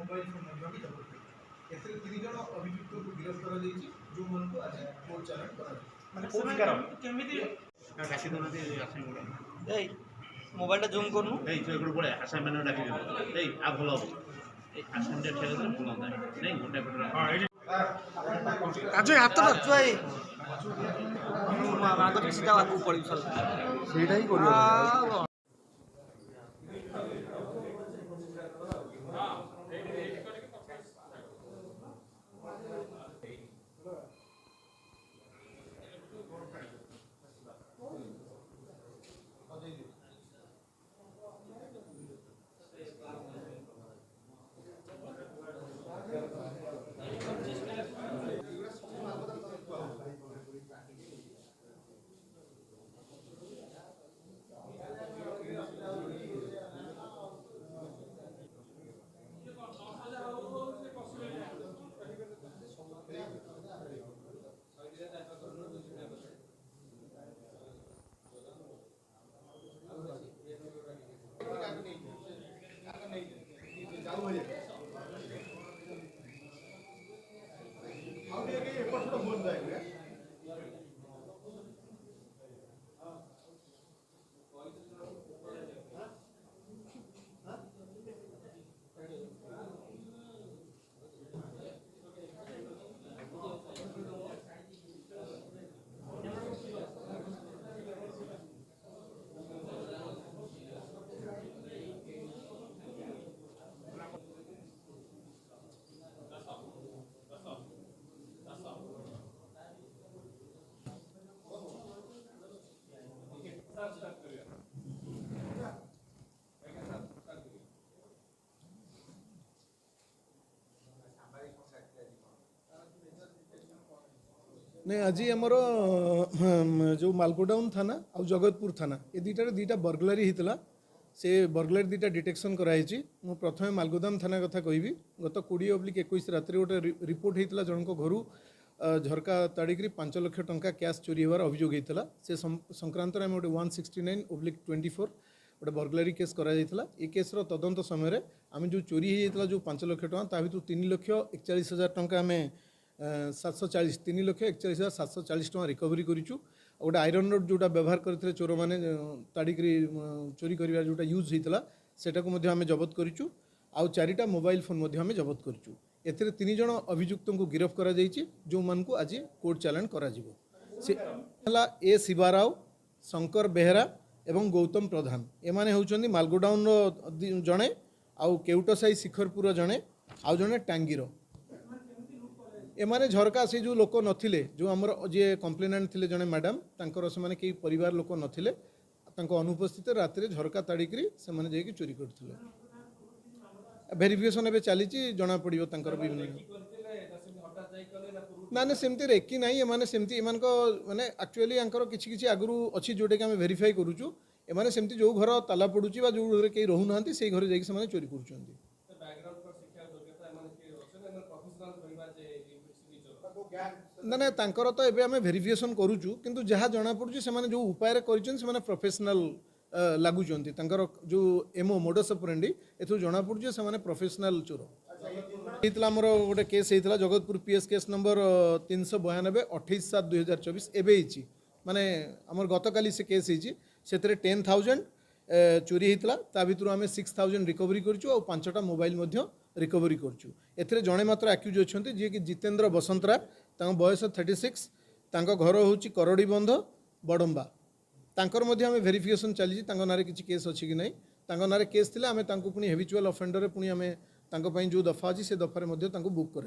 Mobile phone एथिरे 3 जण अभियुक्त को गिरफ्त करा जायछि जो मन को आज कोर्ट चालान करा माने पुरस्कार केमिति काशी दोनती आसे गुडा এই মোবাইলটা জুম করনু এই তুই একটু বলে আশা মানে ডাকি দে এই আ ভালো হবে এই আসামটা ঠেলে দিলে ভালো হয় নাই গোটা গোটা আজই হাত তো চুই মাগো সিধা আগু পড়ি চল সেইটাই করিও नहीं आज आमर जो मालगोडाउन थाना आ जगतपुर थाना ये दुईटा बर्गलारी होता से बर्गलारी दुईटा डिटेक्शन कराई मु प्रथम मालगोदाम थाना कथा कहि गत 20/21 रात गोटे रिपोर्ट होता जन घर झरका ताड़िकी 5 लाख टंका कैश चोरी होवार अभियोग होता से संक्रांत में गोटे 169/24 गोटे बर्गलारी केस करा ये केस्र तदंत समय आम जो चोरी होता जो 5 लाख टका ता भर 3,41,000 टंका आम 740 3,41,740 टका रिकवरी करूँ गोटे आयरन रोड जोटा व्यवहार करते चोर मैंने ताड़िकी चोरी कर जोटा यूज होता सेटा को आम जबत करूँ आउ 4टा मोबाइल फोन आम जबत करूँ एथिरे 3 जण अभियुक्त को गिरफ्त करा जायछि जो मन को आज कोर्ट चालान करा जिवो से हला ए शिवाराव शंकर बेहरा एवं गौतम प्रधान एमाने होउछन्ती मालगोडाउन रो जणे आउ केउटसाई शिखरपुर जणे आउ जणे टांगीर एमाने झरका से जो लोक नथिले जो हमर जे कंप्लेनेंट थिले जणे मैडम तांकर से माने के परिवार लोक नथिले तांको अनुपस्थित रात्रि झरका ताड़िकी से माने जेकी चोरी करथिले भेरिफिकेशन एवं चली जना पड़ो ना ना सेमती रेकी ना एमाने सेमती एमान को माने एक्चुअली आंकर किछि किछि आगु अच्छी जोटे कि आम भेरीफाई करूँ एमाने सेमती जो घर ताला पड़ुची जो घर कहीं रहूना से घर जाकि से चोरी करुँच ना ना तांकर तो एबे आम भेरिफिकेशन करूँ किंतु जहाँ जना पड़ुची से जो उपाय कर प्रोफेशनल लगुच जो एमओ मोडस ऑपरेंडी एथु जना पड़े से प्रोफेशनल चोर होता गोटे केस होता जगतपुर पीएस केस नंबर 392 28/7/2024 एवं माने आमर गतकाली से केस से 10,000 चोरी होता भर आम 6,000 रिकवरी करूँ और 5टा मोबाइल रिकवरी करूँ एथिरे जड़े मात्र आक्यूज अच्छा जी कि जितेंद्र बसंतरा बयस 36 घर हूँ करड़ी बंध बड़म्बा तांकर मध्य आम भेरिफिकेशन चली ना किसी केस अच्छी कि नहीं ना केस थिले आम पुणी हेविचुअल अफेंडर पुणी आम जो दफा अच्छी से दफार बुक कर।